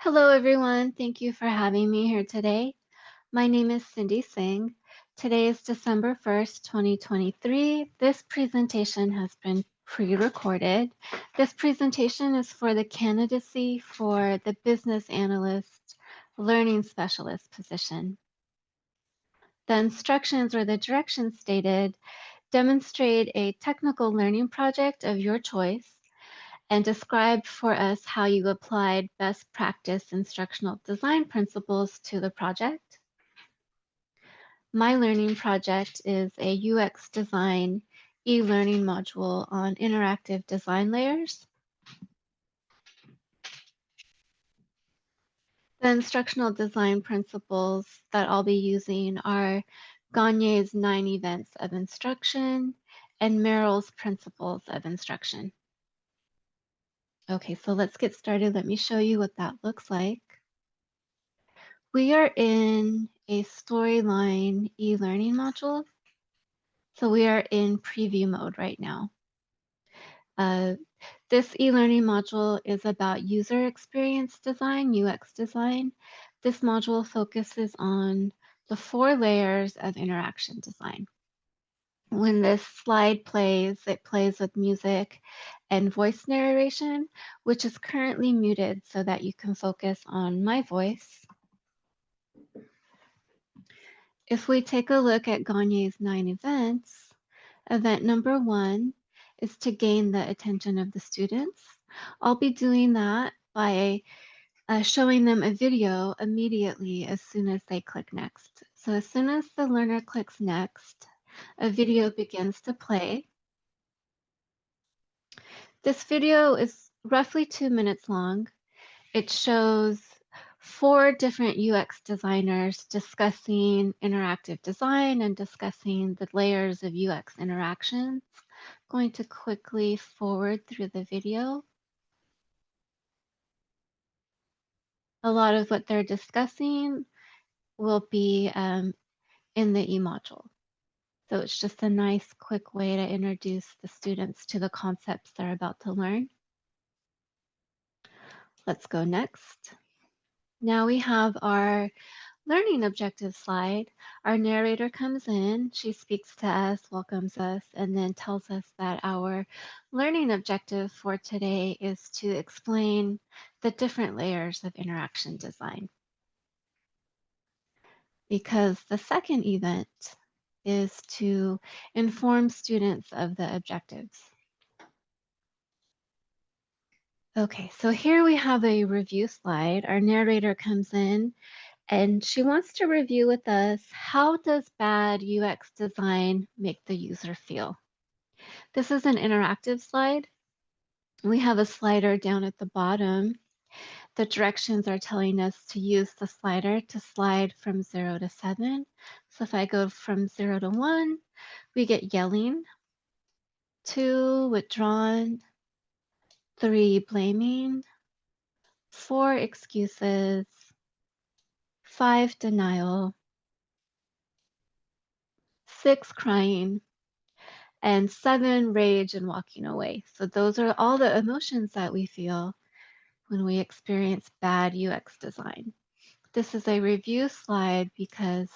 Hello, everyone. Thank you for having me here today. My name is Cindy Singh. Today is December 1st, 2023. This presentation has been pre-recorded. This presentation is for the candidacy for the Business Analyst Learning Specialist position. The instructions or the directions stated demonstrate a technical learning project of your choice and describe for us how you applied best practice instructional design principles to the project. My learning project is a UX design e-learning module on interactive design layers. The instructional design principles that I'll be using are Gagne's 9 events of instruction and Merrill's principles of instruction. Okay, so let's get started. Let me show you what that looks like. We are in a storyline e-learning module. So we are in preview mode right now. This e-learning module is about user experience design, UX design. This module focuses on the 4 layers of interaction design. When this slide plays, it plays with music and voice narration, which is currently muted so that you can focus on my voice. If we take a look at Gagne's 9 events, event number 1 is to gain the attention of the students. I'll be doing that by showing them a video immediately as soon as they click next. So as soon as the learner clicks next, a video begins to play. This video is roughly 2 minutes long. It shows 4 different UX designers discussing interactive design and discussing the layers of UX interactions. I'm going to quickly forward through the video. A lot of what they're discussing will be in the e-module. So it's just a nice, quick way to introduce the students to the concepts they're about to learn. Let's go next. Now we have our learning objective slide. Our narrator comes in, she speaks to us, welcomes us, and then tells us that our learning objective for today is to explain the different layers of interaction design. Because the second event is to inform students of the objectives. Okay, so here we have a review slide. Our narrator comes in and she wants to review with us, how does bad UX design make the user feel? This is an interactive slide. We have a slider down at the bottom. The directions are telling us to use the slider to slide from 0 to 7. So if I go from 0 to 1, we get yelling, 2, withdrawn, 3, blaming, 4, excuses, 5, denial, 6, crying, and 7, rage and walking away. So those are all the emotions that we feel when we experience bad UX design. This is a review slide because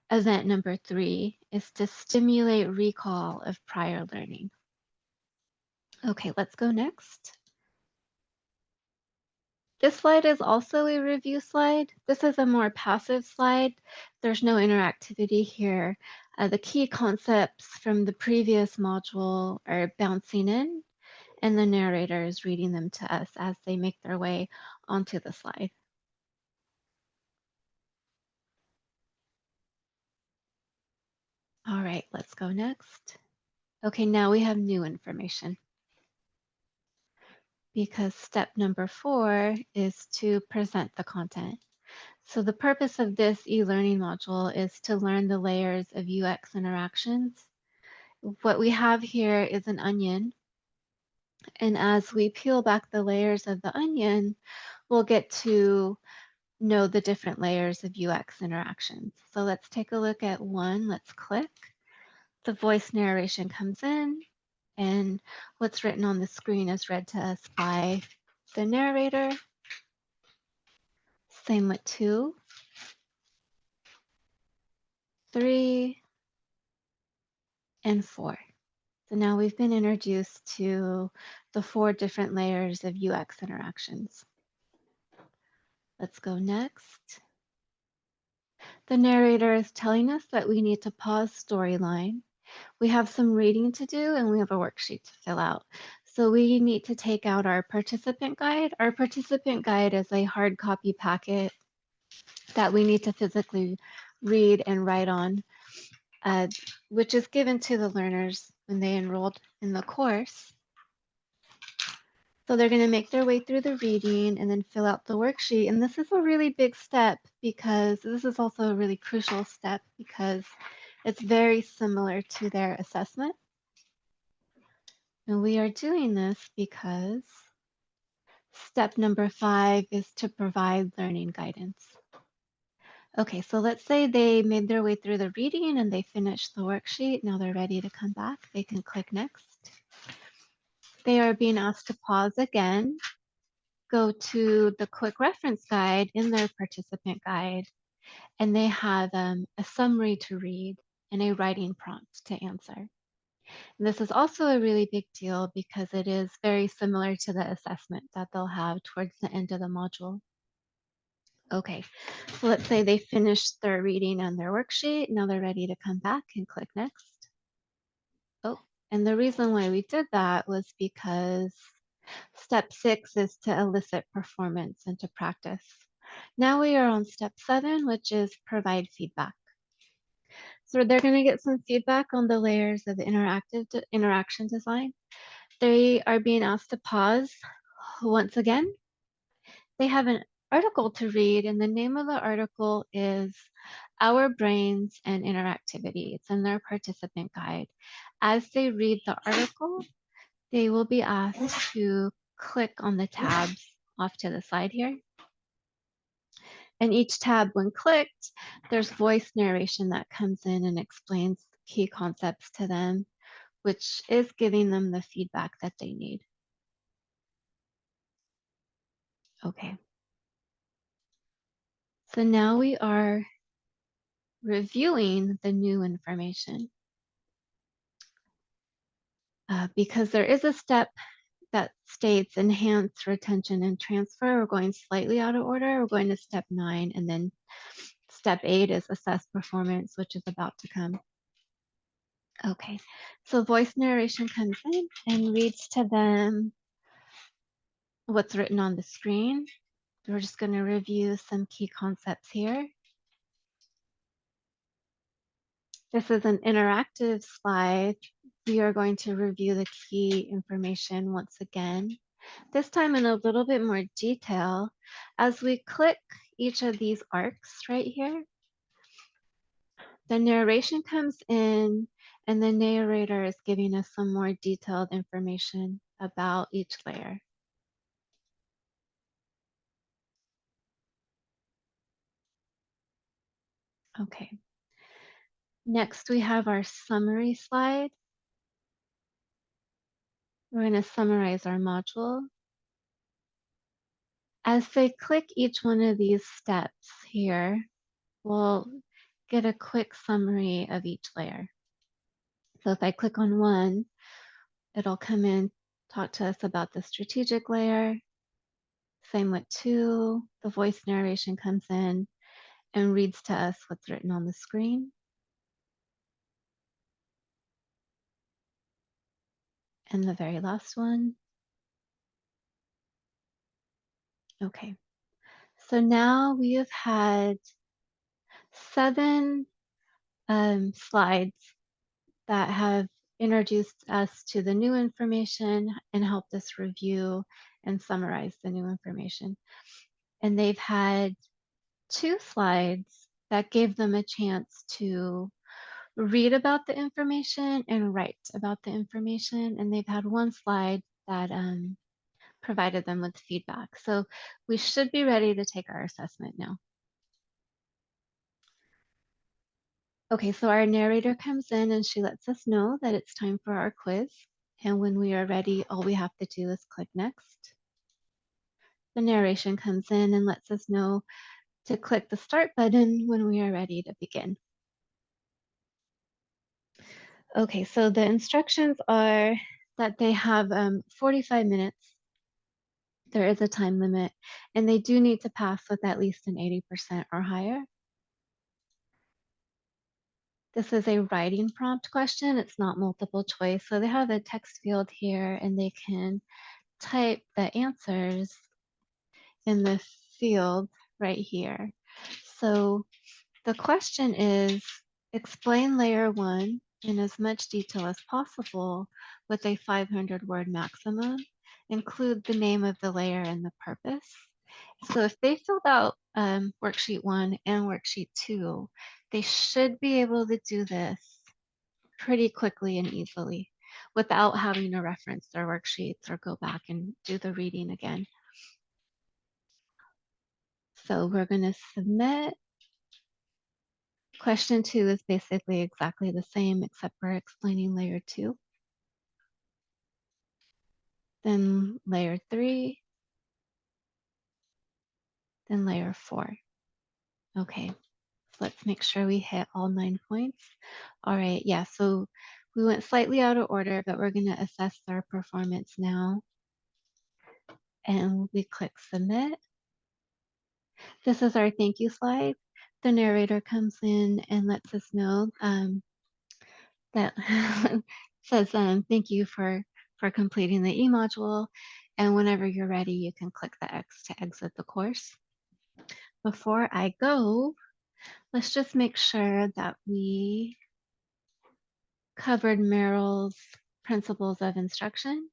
event number 3 is to stimulate recall of prior learning. Okay, let's go next. This slide is also a review slide. This is a more passive slide. There's no interactivity here. The key concepts from the previous module are bouncing in, and the narrator is reading them to us as they make their way onto the slide. All right, let's go next. Okay, now we have new information, because step number 4 is to present the content. So the purpose of this e-learning module is to learn the layers of UX interactions. What we have here is an onion, and as we peel back the layers of the onion, we'll get to know the different layers of UX interactions. So let's take a look at one. Let's click. The voice narration comes in, and what's written on the screen is read to us by the narrator. Same with 2, 3, and 4. So now we've been introduced to the 4 different layers of UX interactions. Let's go next. The narrator is telling us that we need to pause storyline. We have some reading to do and we have a worksheet to fill out. So we need to take out our participant guide. Our participant guide is a hard copy packet that we need to physically read and write on, which is given to the learners when they enrolled in the course. So they're going to make their way through the reading and then fill out the worksheet. And this is a really big step because this is also a really crucial step because it's very similar to their assessment. And we are doing this because step number 5 is to provide learning guidance. Okay, so let's say they made their way through the reading and they finished the worksheet. Now they're ready to come back. They can click next. They are being asked to pause again, go to the quick reference guide in their participant guide, and they have a summary to read and a writing prompt to answer. And this is also a really big deal because it is very similar to the assessment that they'll have towards the end of the module. Okay, so let's say they finished their reading on their worksheet. Now they're ready to come back and click next. Oh, and the reason why we did that was because step 6 is to elicit performance and to practice. Now we are on step 7, which is provide feedback. So they're going to get some feedback on the layers of the interaction design. They are being asked to pause once again. They have an article to read, and the name of the article is Our Brains and Interactivity. It's in their participant guide. As they read the article, they will be asked to click on the tabs off to the side here. And each tab, when clicked, there's voice narration that comes in and explains key concepts to them, which is giving them the feedback that they need. Okay. So now we are reviewing the new information. Because there is a step that states enhance retention and transfer. We're going slightly out of order. We're going to step 9, and then step 8 is assess performance, which is about to come. Okay, so voice narration comes in and reads to them what's written on the screen. We're just going to review some key concepts here. This is an interactive slide. We are going to review the key information once again, this time in a little bit more detail. As we click each of these arcs right here, the narration comes in and the narrator is giving us some more detailed information about each layer. Okay. Next, we have our summary slide. We're going to summarize our module. As they click each one of these steps here, we'll get a quick summary of each layer. So if I click on 1, it'll come in, talk to us about the strategic layer. Same with 2, the voice narration comes in and reads to us what's written on the screen. And the very last one. Okay, so now we have had 7 slides that have introduced us to the new information and helped us review and summarize the new information. And they've had 2 slides that gave them a chance to read about the information and write about the information. And they've had 1 slide that provided them with feedback. So we should be ready to take our assessment now. Okay, so our narrator comes in and she lets us know that it's time for our quiz. And when we are ready, all we have to do is click next. The narration comes in and lets us know to click the start button when we are ready to begin. Okay, so the instructions are that they have 45 minutes. There is a time limit, and they do need to pass with at least an 80% or higher. This is a writing prompt question. It's not multiple choice. So they have a text field here, and they can type the answers in this field right here. So the question is, explain layer 1 in as much detail as possible with a 500-word maximum. Include the name of the layer and the purpose. So if they filled out worksheet 1 and worksheet 2, they should be able to do this pretty quickly and easily without having to reference their worksheets or go back and do the reading again. So we're going to submit. Question 2 is basically exactly the same, except for explaining layer 2. Then layer 3. Then layer 4. Okay, so let's make sure we hit all 9 points. All right, yeah, so we went slightly out of order, but we're going to assess their performance now. And we click submit. This is our thank you slide. The narrator comes in and lets us know that says thank you for completing the e-module. And whenever you're ready, you can click the X to exit the course. Before I go, let's just make sure that we covered Merrill's principles of instruction.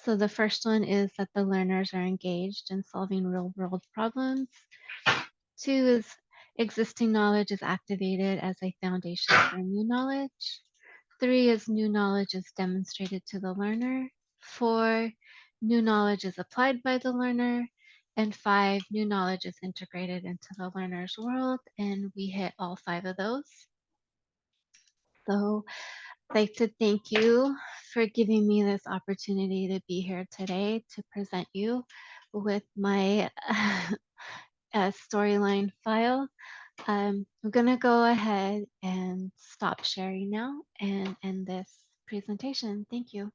So the first one is that the learners are engaged in solving real world problems. 2 is existing knowledge is activated as a foundation for new knowledge. 3 is new knowledge is demonstrated to the learner. 4, new knowledge is applied by the learner. And 5, new knowledge is integrated into the learner's world. And we hit all 5 of those. So I'd like to thank you for giving me this opportunity to be here today to present you with my storyline file. I'm going to go ahead and stop sharing now and end this presentation. Thank you.